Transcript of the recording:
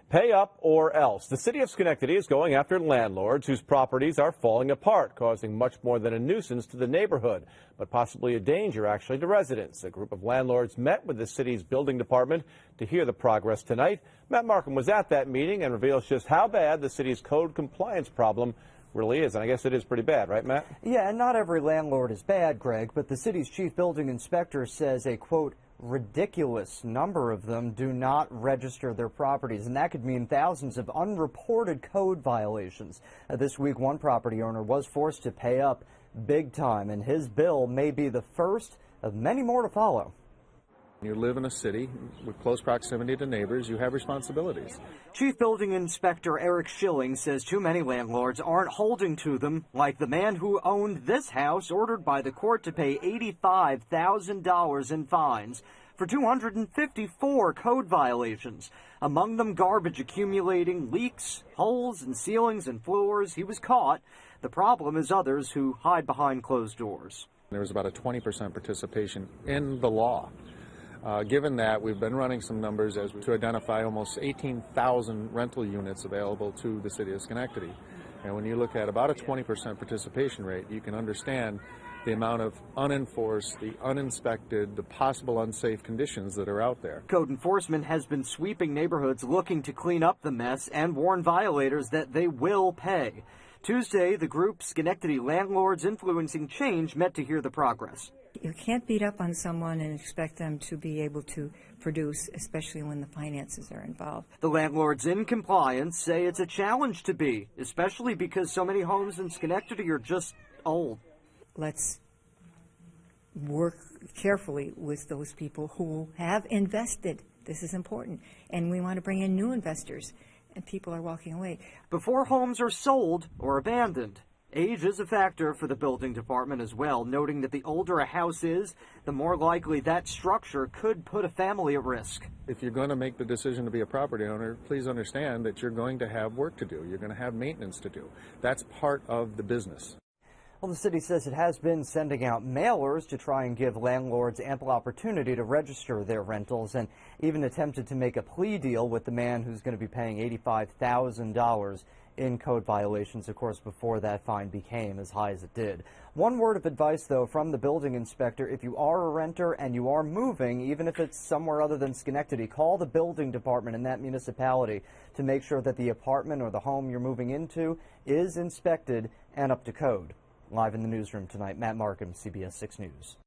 Pay up or else. The city of Schenectady is going after landlords whose properties are falling apart, causing much more than a nuisance to the neighborhood, but possibly a danger actually to residents. A group of landlords met with the city's building department to hear the progress tonight. Matt Markham was at that meeting and reveals just how bad the city's code compliance problem really is. And I guess it is pretty bad, right, Matt? Yeah, and not every landlord is bad, Greg, but the city's chief building inspector says a, quote, ridiculous number of them do not register their properties, and that could mean thousands of unreported code violations. This week, one property owner was forced to pay up big time, and his bill may be the first of many more to follow. You live in a city with close proximity to neighbors, you have responsibilities. Chief Building Inspector Eric Shilling says too many landlords aren't holding to them, like the man who owned this house ordered by the court to pay $85,000 in fines for 254 code violations. Among them, garbage accumulating, leaks, holes in ceilings and floors. He was caught. The problem is others who hide behind closed doors. There was about a 20% participation in the law. Given that, we've been running some numbers to identify almost 18,000 rental units available to the city of Schenectady. And when you look at about a 20% participation rate, you can understand the amount of unenforced, the uninspected, the possible unsafe conditions that are out there. Code enforcement has been sweeping neighborhoods looking to clean up the mess and warn violators that they will pay. Tuesday, the group Schenectady Landlords Influencing Change met to hear the progress. You can't beat up on someone and expect them to be able to produce, especially when the finances are involved. The landlords in compliance say it's a challenge to be, especially because so many homes in Schenectady are just old. Let's work carefully with those people who have invested. This is important. And we want to bring in new investors, and people are walking away. Before homes are sold or abandoned, age is a factor for the building department as well, noting that the older a house is, the more likely that structure could put a family at risk. If you're going to make the decision to be a property owner, please understand that you're going to have work to do. You're going to have maintenance to do. That's part of the business. Well, the city says it has been sending out mailers to try and give landlords ample opportunity to register their rentals, and even attempted to make a plea deal with the man who's going to be paying $85,000 in code violations, of course, before that fine became as high as it did. One word of advice, though, from the building inspector: if you are a renter and you are moving, even if it's somewhere other than Schenectady, call the building department in that municipality to make sure that the apartment or the home you're moving into is inspected and up to code. Live in the newsroom tonight, Matt Markham, CBS 6 News.